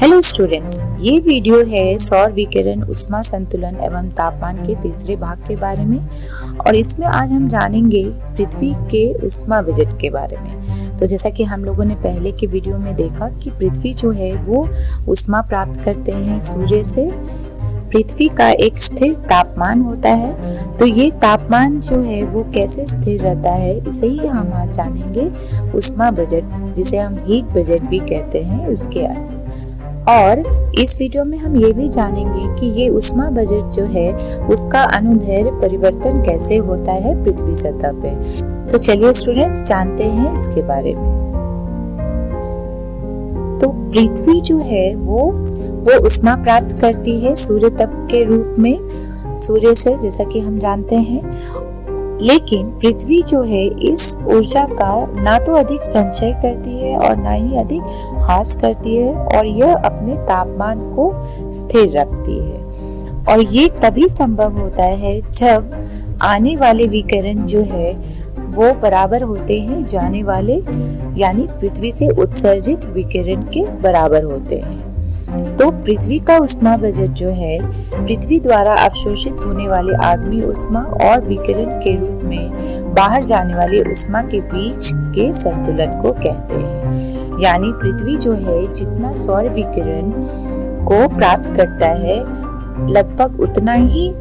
Hello students, ये video है सौर विकिरण, उष्मा संतुलन एवं तापमान के तीसरे भाग के बारे में। और इसमें आज हम जानेंगे पृथ्वी के उष्मा बजट के बारे में। तो जैसा कि हम लोगों ने पहले के वीडियो में देखा कि पृथ्वी जो है वो उष्मा प्राप्त करते हैं सूर्य से। पृथ्वी का एक स्थिर तापमान होता है, तो ये तापमान जो है वो कैसे स्थिर रहता है, इसे ही हम आज जानेंगे। उष्मा बजट, जिसे हम हीट बजट भी कहते हैं, इसके आगे। और इस वीडियो में हम ये भी जानेंगे कि ये उष्मा बजट जो है उसका अनुदैर्ध्य परिवर्तन कैसे होता है पृथ्वी सतह पे। तो चलिए स्टूडेंट्स जानते हैं इसके बारे में। तो पृथ्वी जो है वो उष्मा प्राप्त करती है सूर्य तप के रूप में, सूर्य से, जैसा कि हम जानते हैं। लेकिन पृथ्वी जो है इस ऊर्जा का ना तो अधिक संचय करती है और ना ही अधिक ह्रास करती है, और यह अपने तापमान को स्थिर रखती है। और ये तभी संभव होता है जब आने वाले विकिरण जो है वो बराबर होते हैं जाने वाले, यानी पृथ्वी से उत्सर्जित विकिरण के बराबर होते हैं। तो पृथ्वी का उष्मा बजट जो है पृथ्वी द्वारा अवशोषित होने वाले आगमी उष्मा और विकिरण के रूप में बाहर जाने वाली उष्मा के बीच के संतुलन को कहते हैं। यानी पृथ्वी जो है जितना सौर विकिरण को प्राप्त करता है, लगभग उतना ही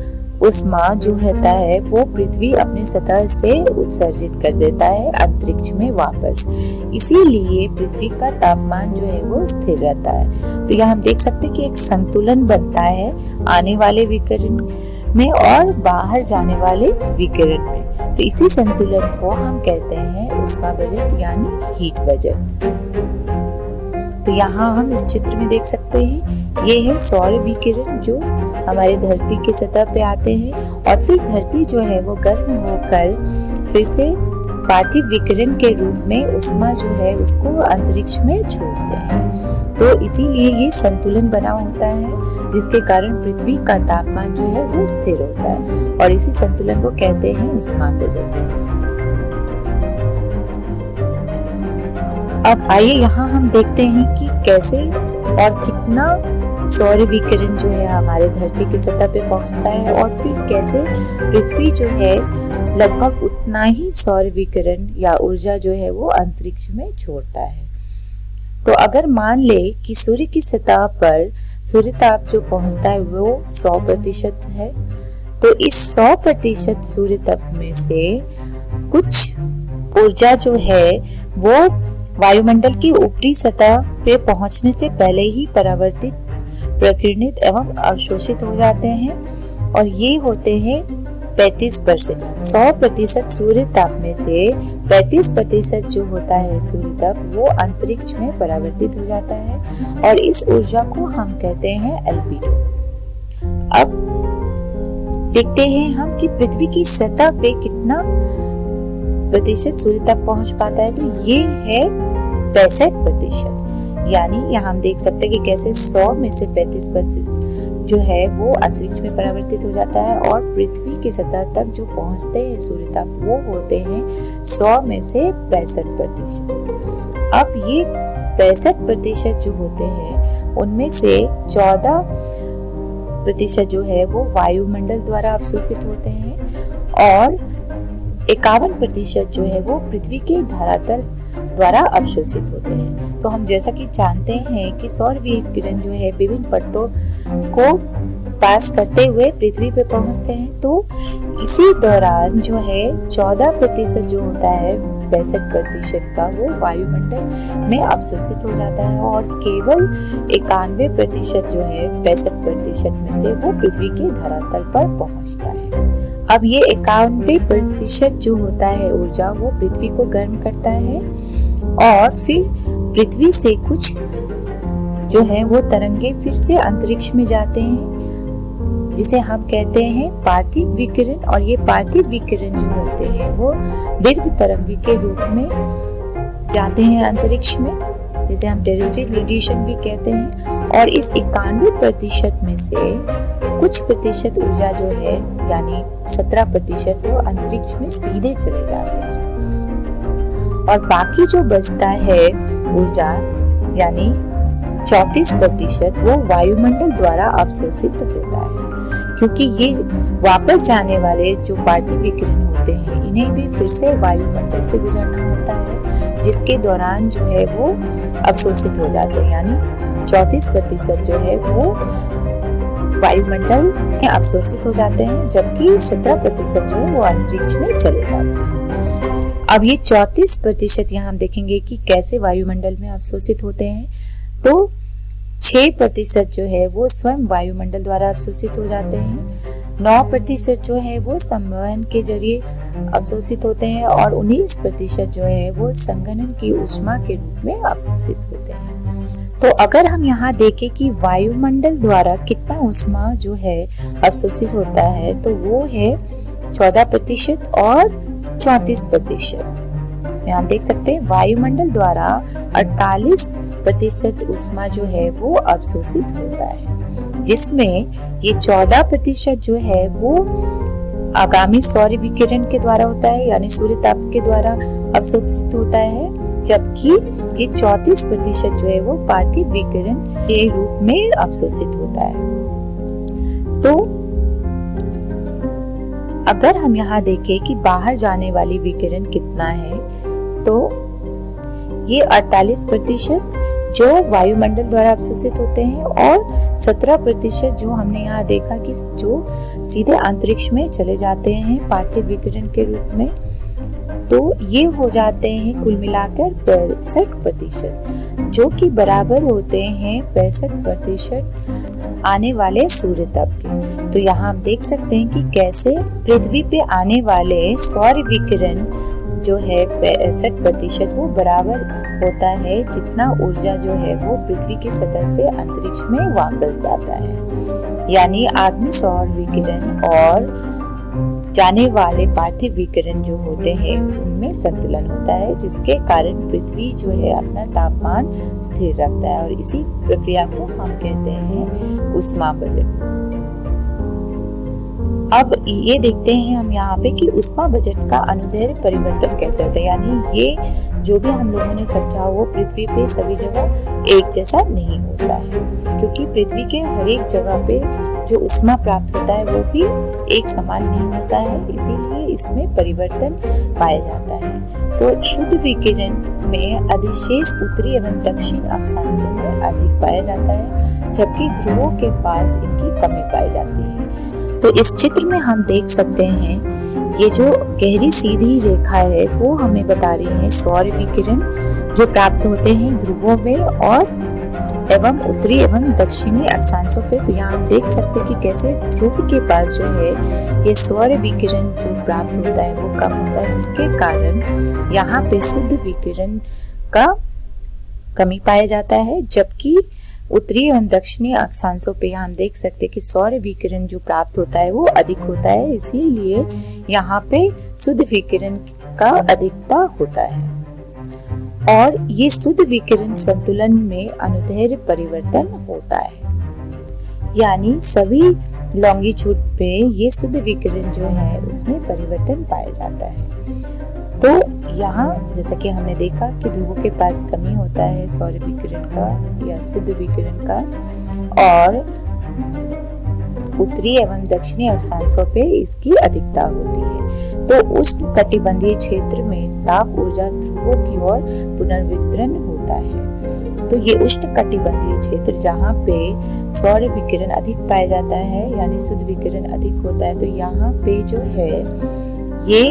उष्मा जो होता है वो पृथ्वी अपने सतह से उत्सर्जित कर देता है अंतरिक्ष में वापस। इसीलिए पृथ्वी का तापमान जो है वो स्थिर रहता है। तो यहाँ हम देख सकते हैं कि एक संतुलन बनता है आने वाले विकिरण में और बाहर जाने वाले विकिरण में। तो इसी संतुलन को हम कहते हैं उष्मा बजट यानी हीट बजट। तो यहाँ हम इस चित्र में देख सकते हैं, ये है सौर विकिरण जो हमारे धरती की सतह पे आते हैं, और फिर धरती जो है वो गर्म होकर फिर से पार्थिव विकिरण के रूप में उष्मा जो है उसको अंतरिक्ष में छोड़ते हैं। तो इसीलिए ये संतुलन बना होता है, जिसके कारण पृथ्वी का तापमान जो है वो स्थिर होता है, और इसी संतुलन को कहते हैं उष्मा बजट। अब आइए यहाँ हम देखते हैं कि कैसे और कितना सौर विकिरण जो है हमारे धरती की सतह पे पहुंचता है, और फिर कैसे पृथ्वी जो है लगभग उतना ही सौर विकिरण या ऊर्जा जो है वो अंतरिक्ष में छोड़ता है। तो अगर मान ले कि सूर्य की सतह पर सूर्य ताप जो पहुंचता है वो 100% है, तो इस 100% सूर्य ताप में से कुछ ऊर्जा जो है वो वायुमंडल की ऊपरी सतह पे पहुंचने से पहले ही परावर्तित, प्रकीर्णित एवं अवशोषित हो जाते हैं, और ये होते हैं 35%। 100% सूर्य ताप में से 35% जो होता है सूर्य ताप वो अंतरिक्ष में परावर्तित हो जाता है, और इस ऊर्जा को हम कहते हैं एल्बिडो। अब देखते हैं हम कि पृथ्वी की सतह पे कितना प्रतिशत सूर्य तक पहुंच पाता है। तो ये है 65%। यानी यहाँ हम देख सकते हैं कि कैसे 100 में से 35% जो है वो अंतरिक्ष में परावर्तित हो जाता है, और पृथ्वी की सतह तक जो पहुंचते हैं सूर्य ताप वो होते हैं 100 में से 65%। अब ये 65% जो होते हैं उनमें से 14% जो है वो वायुमंडल द्वारा अवशोषित होते हैं, और 51% जो है वो पृथ्वी के धरातल द्वारा अवशोषित होते हैं। तो हम जैसा कि जानते हैं कि सौर विकिरण जो है विभिन्न परतों को पास करते हुए पृथ्वी पे पहुंचते हैं। तो इसी दौरान जो है 14% जो होता है 65% का वो वायुमंडल में अवशोषित हो जाता है, और केवल 91% जो है 65% में से वो पृथ्वी के धरातल पर पहुंचता है। अब ये 91% जो होता है ऊर्जा वो पृथ्वी को गर्म करता है, और फिर पृथ्वी से कुछ जो है वो तरंगे फिर से अंतरिक्ष में जाते हैं, जिसे हम कहते हैं पार्थिव विकिरण। और ये पार्थिव विकिरण जो होते हैं वो दीर्घ तरंगे के रूप में जाते हैं अंतरिक्ष में, जिसे हम टेरेस्ट्रियल रेडिएशन भी कहते हैं। और इस 91% में से कुछ प्रतिशत ऊर्जा जो है यानी 17% वो अंतरिक्ष में सीधे चले जाते हैं, और बाकी जो बचता है ऊर्जा यानी 34% वो वायुमंडल द्वारा अवशोषित होता है, क्योंकि ये वापस जाने वाले जो पार्थिव विकिरण होते हैं इन्हें भी फिर से वायुमंडल से गुजरना होता है, जिसके दौरान जो है वो अवशोषित हो जाते हैं। यानी 34% जो है वो वायुमंडल में अवशोषित हो जाते हैं, जबकि 17% जो है वो अंतरिक्ष में चले जाते हैं। अब ये 34% यहाँ हम देखेंगे कि कैसे वायुमंडल में अवशोषित होते हैं। तो 6% जो है वो स्वयं वायुमंडल द्वारा अवशोषित हो जाते हैं, 9% जो है वो संवहन के जरिए अवशोषित होते हैं और 19% जो है वो संघनन की ऊष्मा के रूप में अवशोषित होते हैं। तो अगर हम यहाँ देखें कि वायुमंडल द्वारा कितना ऊष्मा जो है अवशोषित होता है, तो वो है 14% और 34%। यहाँ देख सकते हैं वायुमंडल द्वारा 48% ऊष्मा जो है वो अवशोषित होता है, जिसमें ये 14% जो है वो आगामी सौर विकिरण के द्वारा होता है, यानी सूर्य ताप के द्वारा अवशोषित होता है, जबकि ये 34% जो है वो पार्थिव विकिरण के रूप में अवशोषित होता है। तो अगर हम यहाँ देखें कि बाहर जाने वाली विकिरण कितना है, तो ये 48% जो वायुमंडल द्वारा अवशोषित होते हैं और 17% जो हमने यहाँ देखा कि जो सीधे अंतरिक्ष में चले जाते हैं पार्थिव विकिरण के रूप में। तो ये हो जाते हैं कुल मिलाकर 65%, जो कि बराबर होते हैं 65% आने वाले सूर्य ताप के। तो यहाँ हम देख सकते हैं कि कैसे पृथ्वी पे आने वाले सौर विकिरण जो है 65% वो बराबर होता है जितना ऊर्जा जो है वो पृथ्वी की सतह से अंतरिक्ष में वापस जाता है। यानी आगामी सौर विकिरण और जाने वाले पार्थिव विकिरण जो होते हैं उनमें संतुलन होता है, जिसके कारण पृथ्वी जो है अपना तापमान स्थिर रखता है, और इसी प्रक्रिया को हम कहते हैं ऊष्माबजट। अब ये देखते हैं हम यहाँ पे कि ऊष्माबजट का अनुदैर्ध्य परिवर्तन कैसे होता है। यानी ये जो भी हम लोगों ने समझा वो पृथ्वी पे सभी जगह एक जैसा नहीं होता है, क्योंकि पृथ्वी के हर एक जगह पे जो ऊष्मा प्राप्त होता है वो भी एक समान नहीं होता है, इसीलिए इसमें परिवर्तन पाया जाता है। तो शुद्ध विकिरण में अधिशेष उत्तरी एवं दक्षिण अक्षांशों में अधिक पाया जाता है, जबकि ध्रुवों के पास इनकी कमी पाई जाती है। तो इस चित्र में हम देख सकते हैं ये जो गहरी सीधी रेखा है वो हमें बता रही है सौर विकिरण जो प्राप्त होते हैं ध्रुवों में और एवं उत्तरी एवं दक्षिणी अक्षांशों पे। तो यहाँ हम देख सकते हैं कि कैसे ध्रुव के पास जो है ये सौर विकिरण जो प्राप्त होता है वो कम होता है, जिसके कारण यहाँ पे शुद्ध विकिरण का कमी पाया जाता है, जबकि उत्तरी एवं दक्षिणी अक्षांशों पे हम देख सकते हैं कि सौर विकिरण जो प्राप्त होता है वो अधिक होता है, इसीलिए यहाँ पे शुद्ध विकिरण का अधिकता होता है। और ये शुद्ध विकिरण संतुलन में अनुदैर्ध्य परिवर्तन होता है, यानी सभी लॉन्गिट्यूड पे ये शुद्ध विकिरण जो है उसमें परिवर्तन पाया जाता है। तो यहाँ जैसा कि हमने देखा कि ध्रुवों के पास कमी होता है सौर विकिरण का या शुद्ध विकिरण का, और उत्तरी एवं दक्षिणी अक्षांशों पे इसकी अधिकता होती है। तो उष्ण कटिबंधीय क्षेत्र में ताप ऊर्जा ध्रुवों की ओर पुनर्वितरण होता है। तो ये उष्ण कटिबंधीय क्षेत्र जहाँ पे सौर विकिरण अधिक पाया जाता है यानी शुद्ध विकिरण अधिक होता है, तो यहाँ पे जो है ये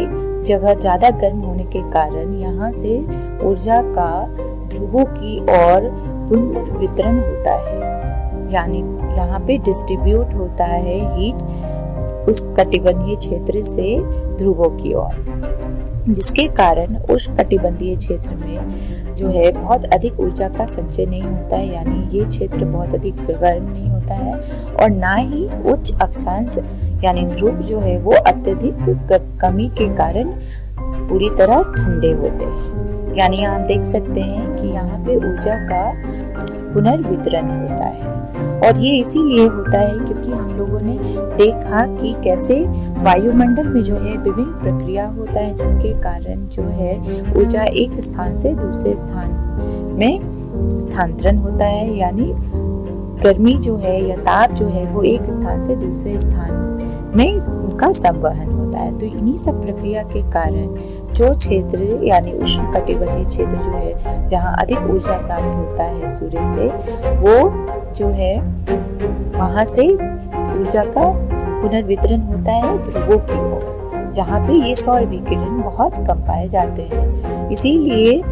जगह ज्यादा गर्म होने के कारण यहाँ से ऊर्जा का ध्रुवों की ओर पुनर्वितरण होता है, यानी यहाँ पे डिस्ट्रीब्यूट होता है हीट उस कटिबंधीय क्षेत्र से ध्रुवों की ओर, जिसके कारण उस कटिबंधीय क्षेत्र में जो है बहुत अधिक ऊर्जा का संचय नहीं होता है, यानी ये क्षेत्र बहुत अधिक गर्म नहीं होता है, और ना ही उच्च अक्षांश यानी ध्रुव जो है वो अत्यधिक कमी के कारण पूरी तरह ठंडे होते हैं। यानी यहाँ हम देख सकते हैं कि यहाँ पे ऊर्जा का पुनर्वितरण होता है, और ये इसीलिए होता है क्योंकि हम लोगों ने देखा कि कैसे वायुमंडल में जो है विभिन्न प्रक्रिया होता है, जिसके कारण जो है ऊर्जा एक स्थान से दूसरे स्थान में स्थानांतरण होता है, यानी गर्मी जो है या ताप जो है वो एक स्थान से दूसरे स्थान में उनका संवहन होता है। तो इन्हीं सब प्रक्रिया के कारण जो क्षेत्र यानी उष्णकटिबंधीय क्षेत्र जो है जहाँ अधिक ऊर्जा प्राप्त होता है सूर्य से, वो जो है वहां से ऊर्जा का पुनर्वितरण होता है ध्रुवों की ओर, जहाँ पे ये सौर विकिरण बहुत कम पाए जाते हैं। इसीलिए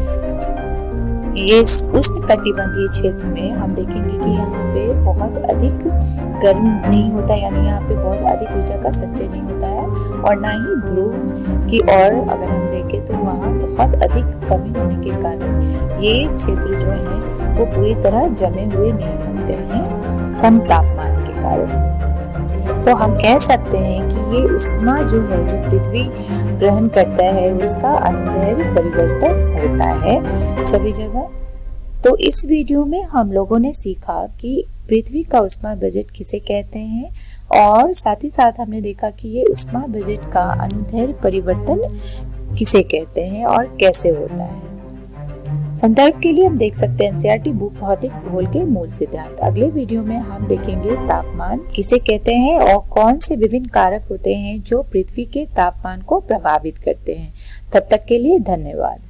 ये उष्णकटिबंधीय क्षेत्र में हम देखेंगे कि यहाँ पे बहुत अधिक गर्म नहीं होता, यानी यहाँ पे बहुत अधिक ऊर्जा का संचय नहीं होता है, और ना ही ध्रुव की ओर अगर हम देखें तो वहाँ बहुत अधिक कमी होने के कारण ये क्षेत्र जो है वो पूरी तरह जमे हुए नहीं होते हैं कम तापमान के कारण। तो हम कह सकते हैं कि ये उष्मा जो है जो पृथ्वी ग्रहण करता है उसका अनुदैर्घ्य परिवर्तन होता है सभी जगह। तो इस वीडियो में हम लोगों ने सीखा कि पृथ्वी का उष्मा बजट किसे कहते हैं, और साथ ही साथ हमने देखा कि ये उष्मा बजट का अनुदैर्घ्य परिवर्तन किसे कहते हैं और कैसे होता है। संदर्भ के लिए हम देख सकते हैं एनसीईआरटी बुक भौतिक भूगोल के मूल सिद्धांत। अगले वीडियो में हम देखेंगे तापमान किसे कहते हैं और कौन से विभिन्न कारक होते हैं जो पृथ्वी के तापमान को प्रभावित करते हैं। तब तक के लिए धन्यवाद।